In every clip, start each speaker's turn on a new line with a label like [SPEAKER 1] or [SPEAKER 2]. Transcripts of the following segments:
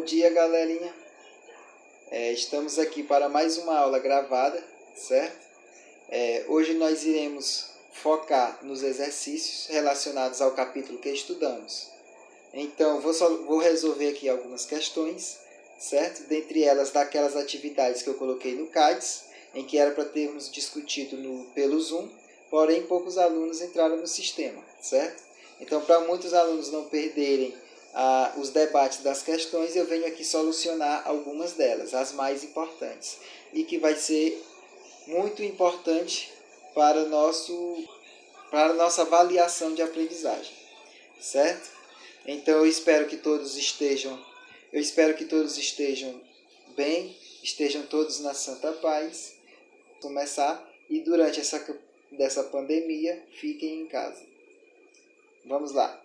[SPEAKER 1] Bom dia, galerinha. Estamos aqui para mais uma aula gravada, certo? Hoje nós iremos focar nos exercícios relacionados ao capítulo que estudamos. Então, vou resolver aqui algumas questões, certo? Dentre elas, daquelas atividades que eu coloquei no CADES, em que era para termos discutido pelo Zoom, porém poucos alunos entraram no sistema, certo? Então, para muitos alunos não perderem os debates das questões, eu venho aqui solucionar algumas delas, as mais importantes, e que vai ser muito importante para a nossa avaliação de aprendizagem, certo? Então eu espero que todos estejam bem, estejam todos na santa paz. Começar, e durante dessa pandemia, fiquem em casa. Vamos lá.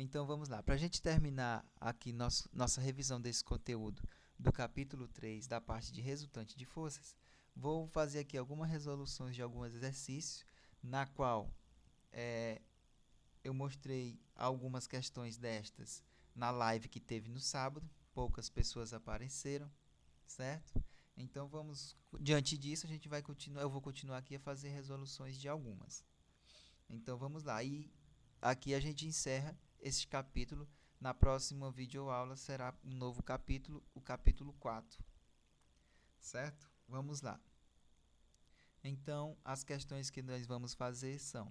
[SPEAKER 2] Então vamos lá, para a gente terminar aqui nossa revisão desse conteúdo do capítulo 3 da parte de resultante de forças, vou fazer aqui algumas resoluções de alguns exercícios, na qual eu mostrei algumas questões destas na live que teve no sábado, poucas pessoas apareceram, certo? Então diante disso eu vou continuar aqui a fazer resoluções de algumas. Então vamos lá, e aqui a gente encerra este capítulo. Na próxima videoaula será um novo capítulo, o capítulo 4. Certo? Vamos lá. Então, as questões que nós vamos fazer são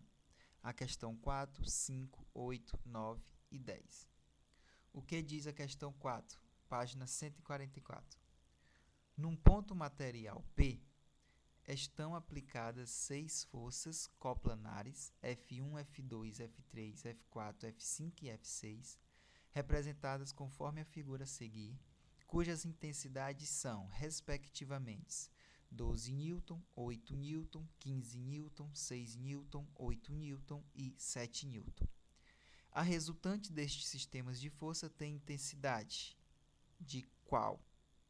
[SPEAKER 2] a questão 4, 5, 8, 9 e 10. O que diz a questão 4? Página 144. Num ponto material P, estão aplicadas 6 forças coplanares F1, F2, F3, F4, F5 e F6, representadas conforme a figura a seguir, cujas intensidades são, respectivamente, 12 N, 8 N, 15 N, 6 N, 8 N e 7 N. A resultante destes sistemas de força tem intensidade de qual?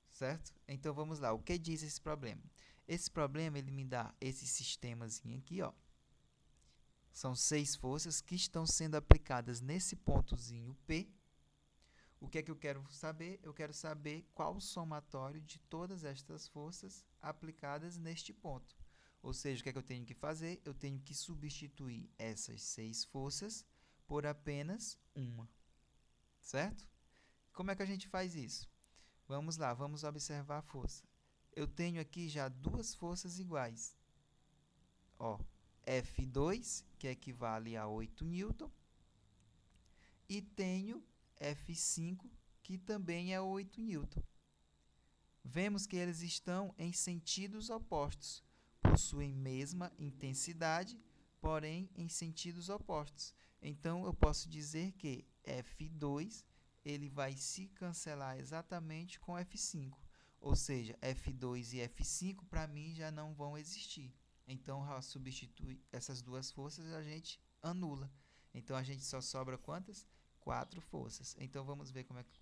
[SPEAKER 2] Certo? Então vamos lá, o que diz esse problema? Esse problema ele me dá esse sistemazinho aqui, ó. São 6 forças que estão sendo aplicadas nesse pontozinho P. O que é que eu quero saber? Eu quero saber qual o somatório de todas estas forças aplicadas neste ponto. Ou seja, o que é que eu tenho que fazer? Eu tenho que substituir essas 6 forças por apenas uma. Certo? Como é que a gente faz isso? Vamos lá, vamos observar a força. Eu tenho aqui já duas forças iguais. Ó, F2, que equivale a 8 N, e tenho F5, que também é 8 N. Vemos que eles estão em sentidos opostos, possuem mesma intensidade, porém em sentidos opostos. Então, eu posso dizer que F2 ele vai se cancelar exatamente com F5. Ou seja, F2 e F5 para mim já não vão existir. Então, substitui essas duas forças, a gente anula. Então, a gente só sobra quantas? 4 forças. Então, vamos ver como é que...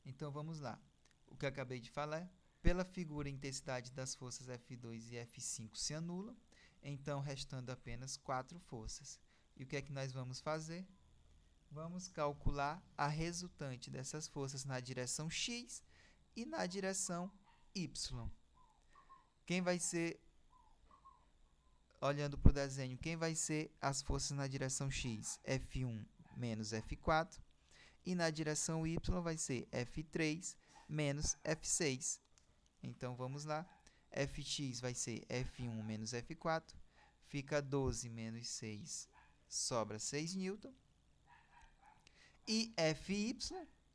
[SPEAKER 2] Então, vamos lá. O que eu acabei de falar, pela figura, a intensidade das forças F2 e F5 se anulam. Então, restando apenas 4 forças. E o que é que nós vamos fazer? Vamos calcular a resultante dessas forças na direção X e na direção Y. Quem vai ser, olhando para o desenho, quem vai ser as forças na direção X? F1 menos F4. E na direção Y vai ser F3 menos F6. Então, vamos lá. Fx vai ser F1 menos F4. Fica 12 menos 6, sobra 6 N. E Fy,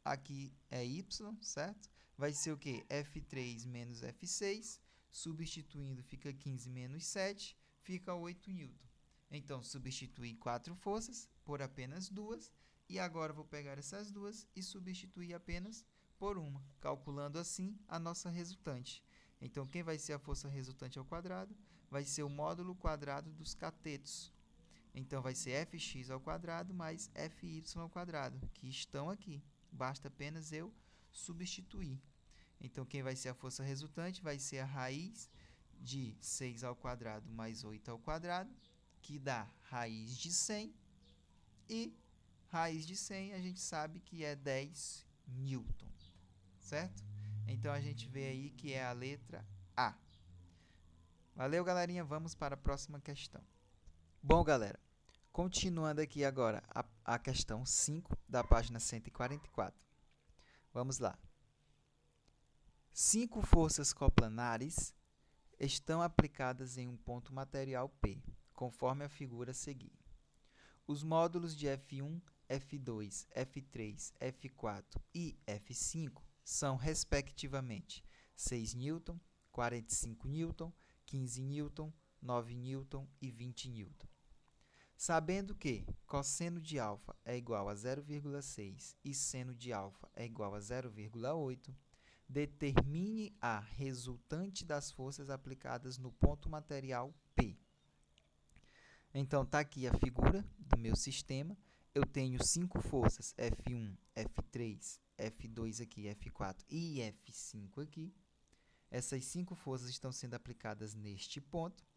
[SPEAKER 2] aqui é Y, certo? Vai ser o quê? F3 menos F6, substituindo fica 15 menos 7, fica 8 N. Então, substituir 4 forças por apenas 2, e agora vou pegar essas duas e substituir apenas por uma, calculando assim a nossa resultante. Então, quem vai ser a força resultante ao quadrado? Vai ser o módulo quadrado dos catetos. Então, vai ser Fx ao quadrado mais Fy ao quadrado, que estão aqui. Basta apenas eu substituir. Então, quem vai ser a força resultante vai ser a raiz de 6 ao quadrado mais 8 ao quadrado, que dá raiz de 100, e Raiz de 100 a gente sabe que é 10 newton, certo? Então a gente vê aí que é a letra A. Valeu, galerinha. Vamos para a próxima questão. Bom, galera, continuando aqui agora a questão 5 da página 144. Vamos lá. 5 forças coplanares estão aplicadas em um ponto material P, conforme a figura a seguir. Os módulos de F1, F2, F3, F4 e F5 são, respectivamente, 6 N, 45 N, 15 N, 9 N e 20 N. Sabendo que cosseno de alfa é igual a 0,6 e seno de alfa é igual a 0,8, determine a resultante das forças aplicadas no ponto material P. Então, está aqui a figura do meu sistema. Eu tenho 5 forças, F1, F3, F2 aqui, F4 e F5 aqui. Essas 5 forças estão sendo aplicadas neste ponto.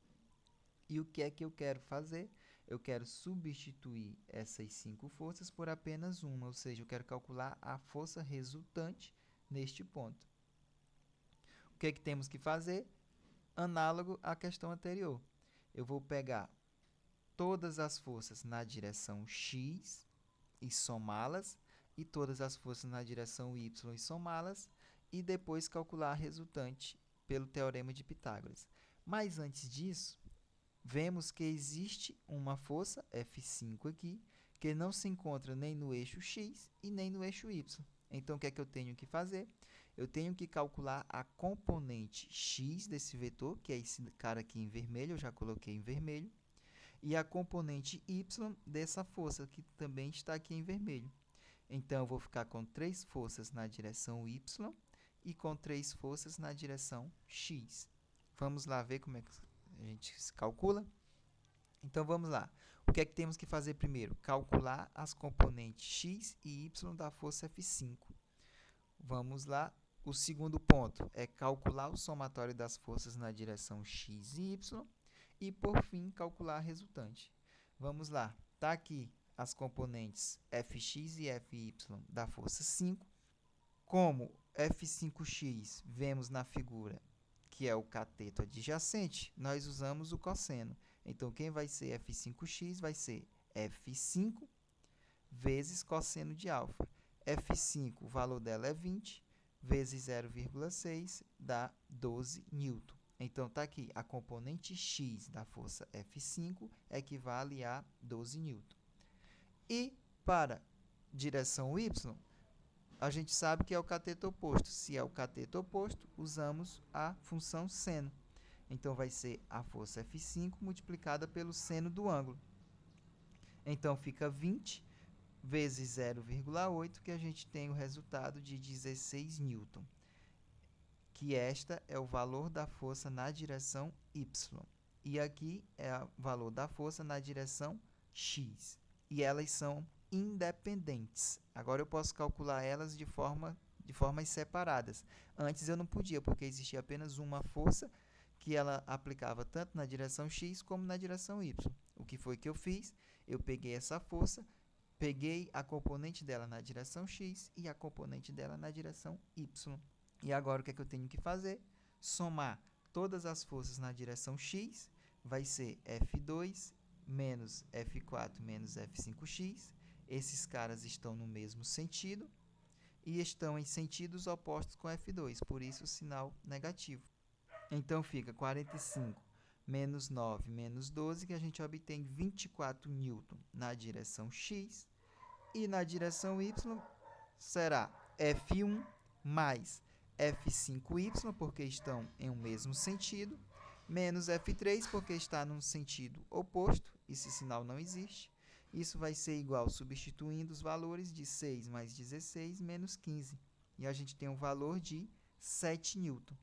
[SPEAKER 2] E o que é que eu quero fazer? Eu quero substituir essas 5 forças por apenas uma, ou seja, eu quero calcular a força resultante neste ponto. O que é que temos que fazer? Análogo à questão anterior. Eu vou pegar todas as forças na direção x e somá-las, e todas as forças na direção y e somá-las, e depois calcular a resultante pelo teorema de Pitágoras. Mas antes disso, vemos que existe uma força, F5 aqui, que não se encontra nem no eixo x e nem no eixo y. Então, o que é que eu tenho que fazer? Eu tenho que calcular a componente x desse vetor, que é esse cara aqui em vermelho, eu já coloquei em vermelho, e a componente y dessa força, que também está aqui em vermelho. Então, eu vou ficar com 3 forças na direção y e com 3 forças na direção x. Vamos lá ver como é que a gente se calcula? Então, vamos lá. O que é que temos que fazer primeiro? Calcular as componentes x e y da força F5. Vamos lá. O segundo ponto é calcular o somatório das forças na direção x e y. E, por fim, calcular a resultante. Vamos lá. Está aqui as componentes Fx e Fy da força 5. Como F5x vemos na figura que é o cateto adjacente, nós usamos o cosseno. Então, quem vai ser F5x vai ser F5 vezes cosseno de alfa. F5, o valor dela é 20, vezes 0,6 dá 12 newton. Então, está aqui, a componente x da força F5 equivale a 12 newton. E para direção y, a gente sabe que é o cateto oposto. Se é o cateto oposto, usamos a função seno. Então, vai ser a força F5 multiplicada pelo seno do ângulo. Então, fica 20 vezes 0,8, que a gente tem o resultado de 16 newton. Que esta é o valor da força na direção y. E aqui é o valor da força na direção x. E elas são independentes. Agora eu posso calcular elas de formas separadas. Antes eu não podia, porque existia apenas uma força que ela aplicava tanto na direção x como na direção y. O que foi que eu fiz? Eu peguei essa força, peguei a componente dela na direção x e a componente dela na direção y. E agora o que é que eu tenho que fazer? Somar todas as forças na direção x, vai ser F2 menos F4 menos F5x. Esses caras estão no mesmo sentido e estão em sentidos opostos com F2, por isso o sinal negativo. Então, fica 45 menos 9 menos 12, que a gente obtém 24 newton na direção x. E na direção y será F1 mais F5y, porque estão em um mesmo sentido, menos F3, porque está num sentido oposto, esse sinal não existe. Isso vai ser igual, substituindo os valores de 6 mais 16 menos 15. E a gente tem um valor de 7 newton.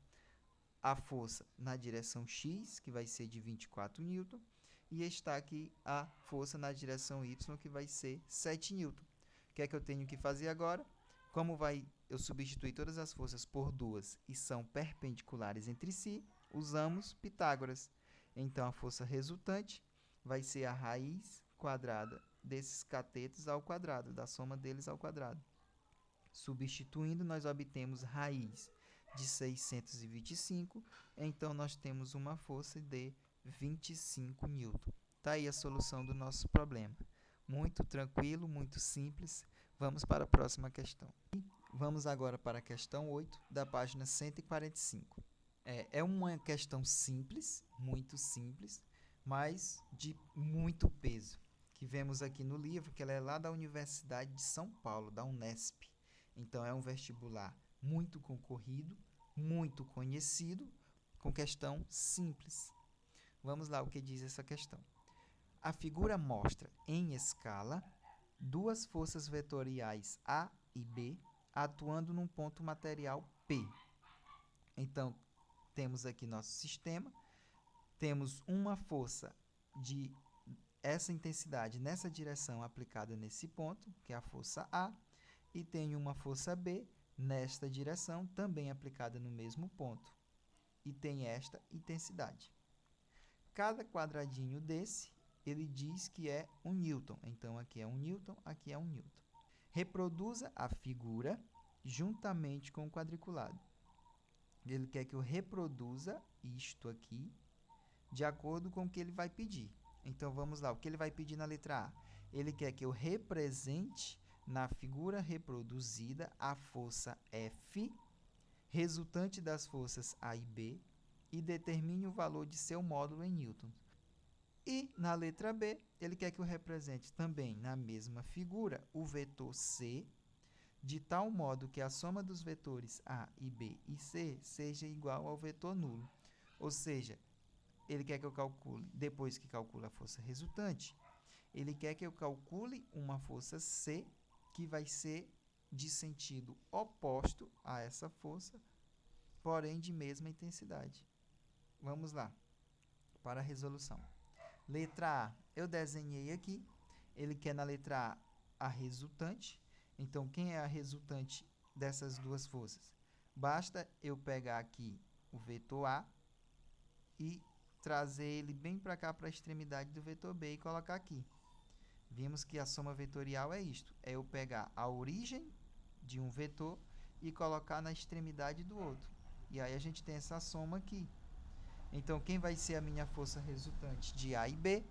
[SPEAKER 2] A força na direção x, que vai ser de 24 newton, e está aqui a força na direção y, que vai ser 7 newton. O que é que eu tenho que fazer agora? Como eu substituir todas as forças por duas e são perpendiculares entre si, usamos Pitágoras. Então, a força resultante vai ser a raiz quadrada desses catetos ao quadrado, da soma deles ao quadrado. Substituindo, nós obtemos raiz de 625, então nós temos uma força de 25 newton. Está aí a solução do nosso problema. Muito tranquilo, muito simples. Vamos para a próxima questão. Vamos agora para a questão 8, da página 145. É uma questão simples, muito simples, mas de muito peso, que vemos aqui no livro, que ela é lá da Universidade de São Paulo, da Unesp. Então, é um vestibular muito concorrido, muito conhecido, com questão simples. Vamos lá o que diz essa questão. A figura mostra, em escala, duas forças vetoriais A e B atuando num ponto material P. Então, temos aqui nosso sistema, temos uma força de essa intensidade nessa direção aplicada nesse ponto, que é a força A, e tem uma força B nesta direção, também aplicada no mesmo ponto, e tem esta intensidade. Cada quadradinho desse, ele diz que é 1 newton. Então, aqui é 1 newton, aqui é 1 newton. Reproduza a figura juntamente com o quadriculado. Ele quer que eu reproduza isto aqui de acordo com o que ele vai pedir. Então, vamos lá. O que ele vai pedir na letra A? Ele quer que eu represente na figura reproduzida a força F, resultante das forças A e B, e determine o valor de seu módulo em newtons. E, na letra B, ele quer que eu represente também na mesma figura o vetor C, de tal modo que a soma dos vetores A e B e C seja igual ao vetor nulo. Ou seja, ele quer que eu calcule, depois que calcula a força resultante, ele quer que eu calcule uma força C que vai ser de sentido oposto a essa força, porém de mesma intensidade. Vamos lá, para a resolução. Letra A, eu desenhei aqui. Ele quer na letra A a resultante. Então, quem é a resultante dessas duas forças? Basta eu pegar aqui o vetor A e trazer ele bem para cá, para a extremidade do vetor B e colocar aqui. Vimos que a soma vetorial é isto. É eu pegar a origem de um vetor e colocar na extremidade do outro. E aí a gente tem essa soma aqui. Então, quem vai ser a minha força resultante de A e B?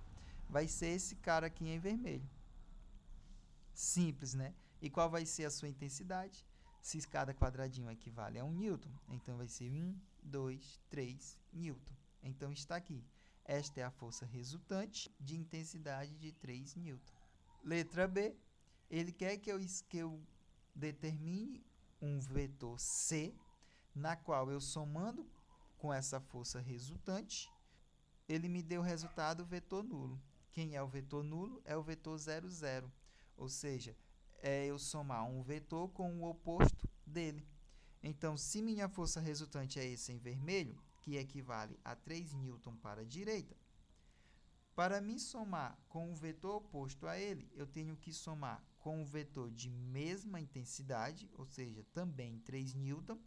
[SPEAKER 2] Vai ser esse cara aqui em vermelho. Simples, né? E qual vai ser a sua intensidade? Se cada quadradinho equivale a 1 newton, então vai ser 1, 2, 3 newton. Então, está aqui. Esta é a força resultante de intensidade de 3 newton. Letra B, ele quer que eu determine um vetor C, na qual eu somando com essa força resultante, ele me deu o resultado vetor nulo. Quem é o vetor nulo? É o vetor 0, 0. Ou seja, é eu somar um vetor com o oposto dele. Então, se minha força resultante é esse em vermelho, que equivale a 3 newton para a direita, para me somar com o vetor oposto a ele, eu tenho que somar com o vetor de mesma intensidade, ou seja, também 3 newton,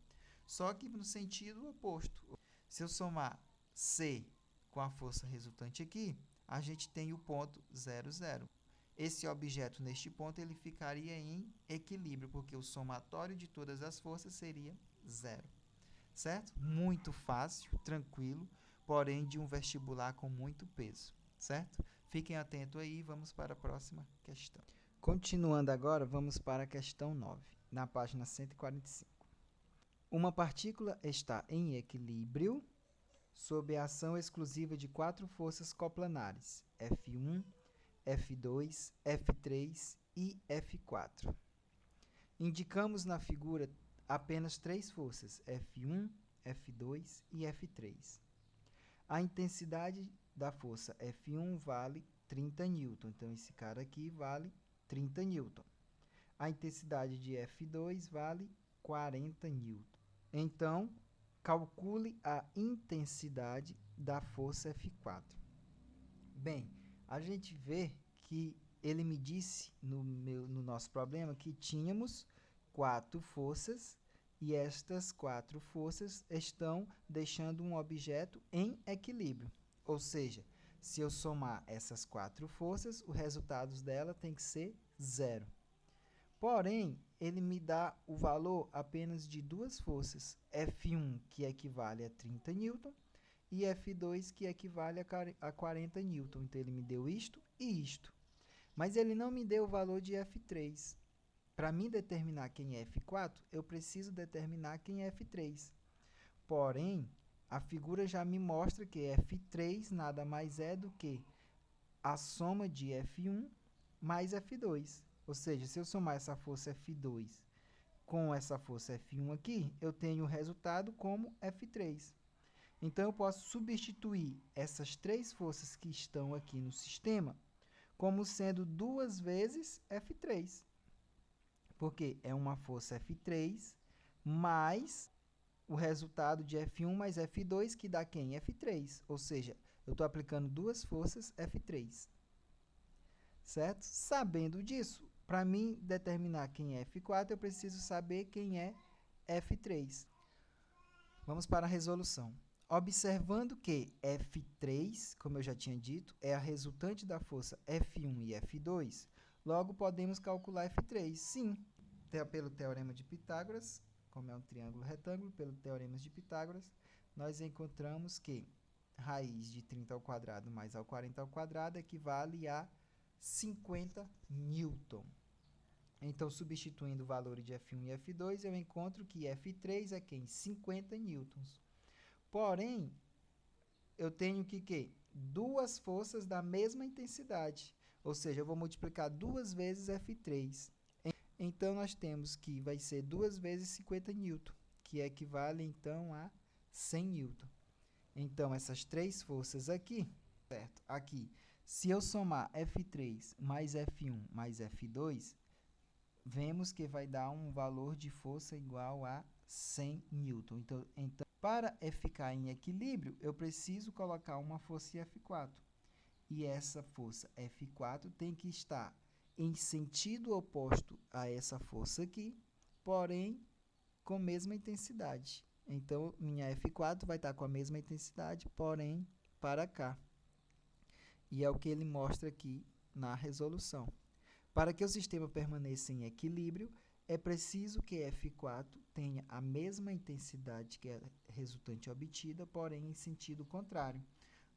[SPEAKER 2] só que no sentido oposto. Se eu somar C com a força resultante aqui, a gente tem o ponto 0, 0. Esse objeto, neste ponto, ele ficaria em equilíbrio, porque o somatório de todas as forças seria 0. Certo? Muito fácil, tranquilo, porém de um vestibular com muito peso. Certo? Fiquem atentos aí, vamos para a próxima questão. Continuando agora, vamos para a questão 9, na página 145. Uma partícula está em equilíbrio sob a ação exclusiva de 4 forças coplanares, F1, F2, F3 e F4. Indicamos na figura apenas 3 forças, F1, F2 e F3. A intensidade da força F1 vale 30 newton, então esse cara aqui vale 30 newton. A intensidade de F2 vale 40 newton. Então, calcule a intensidade da força F4. Bem, a gente vê que ele me disse no nosso problema que tínhamos 4 forças e estas 4 forças estão deixando um objeto em equilíbrio. Ou seja, Se eu somar essas 4 forças, o resultado dela tem que ser 0. Porém, ele me dá o valor apenas de 2 forças, F1, que equivale a 30 newton, e F2, que equivale a 40 newton. Então, ele me deu isto e isto. Mas ele não me deu o valor de F3. Para mim determinar quem é F4, eu preciso determinar quem é F3. Porém, a figura já me mostra que F3 nada mais é do que a soma de F1 mais F2. Ou seja, se eu somar essa força F2 com essa força F1 aqui, eu tenho o resultado como F3. Então, eu posso substituir essas 3 forças que estão aqui no sistema como sendo 2 vezes F3. Porque é uma força F3 mais o resultado de F1 mais F2, que dá quem? F3. Ou seja, eu estou aplicando 2 forças F3. Certo? Sabendo disso, para mim determinar quem é F4, eu preciso saber quem é F3. Vamos para a resolução. Observando que F3, como eu já tinha dito, é a resultante da força F1 e F2, logo podemos calcular F3. Sim, pelo teorema de Pitágoras, como é um triângulo retângulo, pelo teorema de Pitágoras, nós encontramos que raiz de 30 ao quadrado mais ao 40 ao quadrado equivale a 50 newton. Então, substituindo o valor de F1 e F2, eu encontro que F3 é quem? 50 newtons. Porém, eu tenho que 2 forças da mesma intensidade. Ou seja, eu vou multiplicar 2 vezes F3. Então, nós temos que vai ser 2 vezes 50 newton, que equivale, então, a 100 newton. Então, essas 3 forças aqui, certo? Aqui, se eu somar F3 mais F1 mais F2, vemos que vai dar um valor de força igual a 100 newton. Então, para ficar em equilíbrio, eu preciso colocar uma força F4. E essa força F4 tem que estar em sentido oposto a essa força aqui, porém com a mesma intensidade. Então, minha F4 vai estar com a mesma intensidade, porém para cá. E é o que ele mostra aqui na resolução. Para que o sistema permaneça em equilíbrio, é preciso que F4 tenha a mesma intensidade que a resultante obtida, porém em sentido contrário.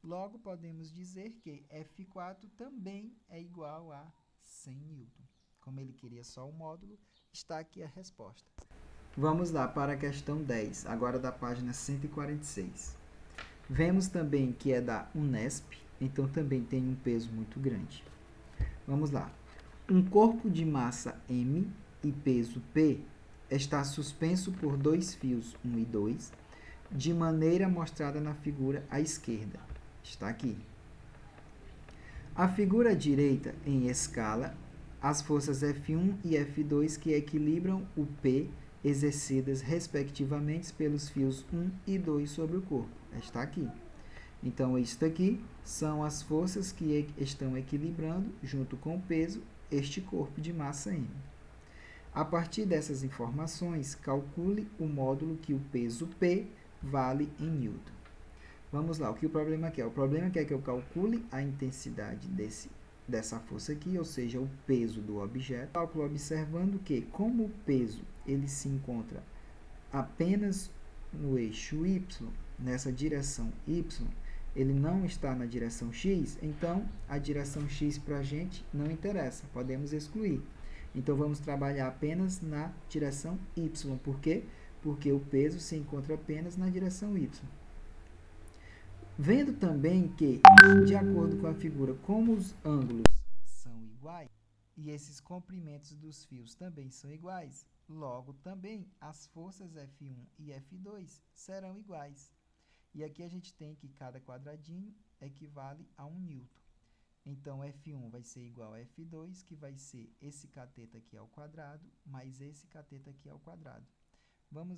[SPEAKER 2] Logo, podemos dizer que F4 também é igual a 100 newton. Como ele queria só o módulo, está aqui a resposta. Vamos lá para a questão 10, agora da página 146. Vemos também que é da Unesp, então também tem um peso muito grande. Vamos lá. Um corpo de massa M e peso P está suspenso por 2 fios 1 e 2, de maneira mostrada na figura à esquerda. Está aqui. A figura à direita, em escala, as forças F1 e F2 que equilibram o P exercidas respectivamente pelos fios 1 e 2 sobre o corpo. Está aqui. Então, isto aqui são as forças que estão equilibrando, junto com o peso, este corpo de massa M. A partir dessas informações, calcule o módulo que o peso P vale em newton. Vamos lá, o que o problema quer? O problema quer que eu calcule a intensidade dessa força aqui, ou seja, o peso do objeto. Cálculo observando que, como o peso ele se encontra apenas no eixo Y, nessa direção Y, ele não está na direção X, então a direção X para a gente não interessa, podemos excluir. Então, vamos trabalhar apenas na direção Y. Por quê? Porque o peso se encontra apenas na direção Y. Vendo também que, de acordo com a figura, como os ângulos são iguais, e esses comprimentos dos fios também são iguais, logo também as forças F1 e F2 serão iguais. E aqui a gente tem que cada quadradinho equivale a 1 newton. Então, F1 vai ser igual a F2, que vai ser esse cateto aqui ao quadrado, mais esse cateto aqui ao quadrado.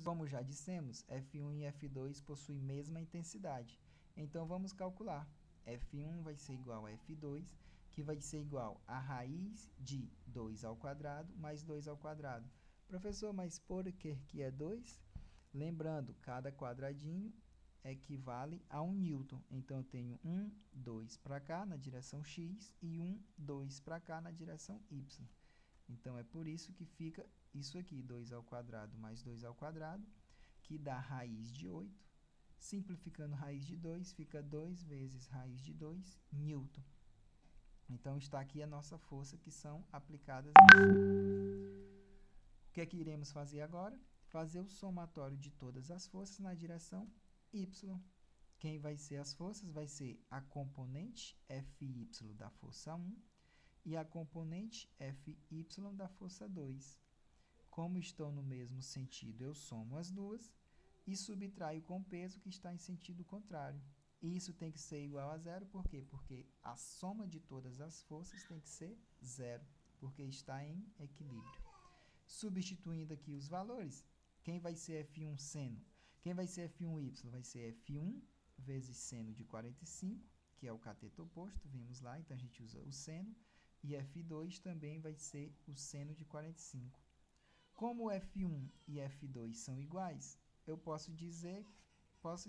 [SPEAKER 2] Como já dissemos, F1 e F2 possuem mesma intensidade. Então, vamos calcular. F1 vai ser igual a F2, que vai ser igual a raiz de 2 ao quadrado mais 2 ao quadrado. Professor, mas por que é 2? Lembrando, cada quadradinho equivale a 1 newton. Então, eu tenho 1, 2 para cá na direção x e 1, 2 para cá na direção y. Então, é por isso que fica isso aqui, 2 ao quadrado mais 2 ao quadrado, que dá raiz de 8. Simplificando raiz de 2, fica 2 vezes raiz de 2 newton. Então, está aqui a nossa força que são aplicadas. O que é que iremos fazer agora? Fazer o somatório de todas as forças na direção y. Quem vai ser as forças? Vai ser a componente Fy da força 1 e a componente Fy da força 2. Como estão no mesmo sentido, eu somo as duas e subtraio com o peso que está em sentido contrário. E isso tem que ser igual a zero, por quê? Porque a soma de todas as forças tem que ser zero, porque está em equilíbrio. Substituindo aqui os valores, quem vai ser F1 seno? Quem vai ser F1y? Vai ser F1 vezes seno de 45, que é o cateto oposto, vimos lá, então a gente usa o seno, e F2 também vai ser o seno de 45. Como F1 e F2 são iguais, eu posso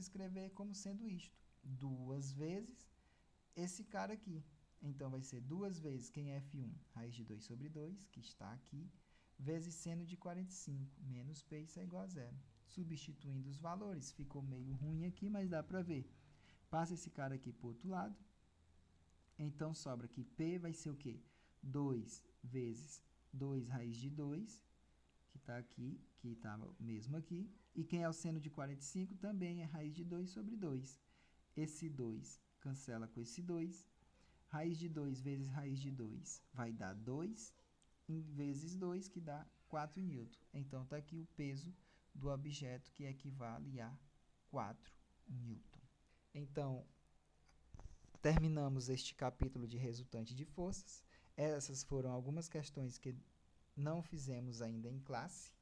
[SPEAKER 2] escrever como sendo isto, 2 vezes esse cara aqui. Então, vai ser 2 vezes quem é F1, raiz de 2 sobre 2, que está aqui, vezes seno de 45, menos P, isso é igual a zero. Substituindo os valores, ficou meio ruim aqui, mas dá para ver. Passa esse cara aqui para o outro lado. Então, sobra aqui P vai ser o quê? 2 vezes 2 raiz de 2, que está aqui, que está mesmo aqui. E quem é o seno de 45 também é raiz de 2 sobre 2. Esse 2 cancela com esse 2. Raiz de 2 vezes raiz de 2 vai dar 2, vezes 2, que dá 4 newton. Então, está aqui o peso do objeto, que equivale a 4 newton. Então, terminamos este capítulo de resultante de forças. Essas foram algumas questões que não fizemos ainda em classe.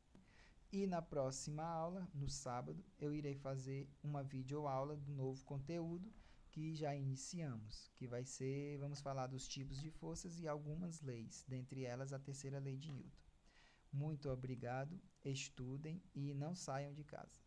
[SPEAKER 2] E na próxima aula, no sábado, eu irei fazer uma videoaula do novo conteúdo que já iniciamos, que vai ser, vamos falar dos tipos de forças e algumas leis, dentre elas a terceira lei de Newton. Muito obrigado, estudem e não saiam de casa.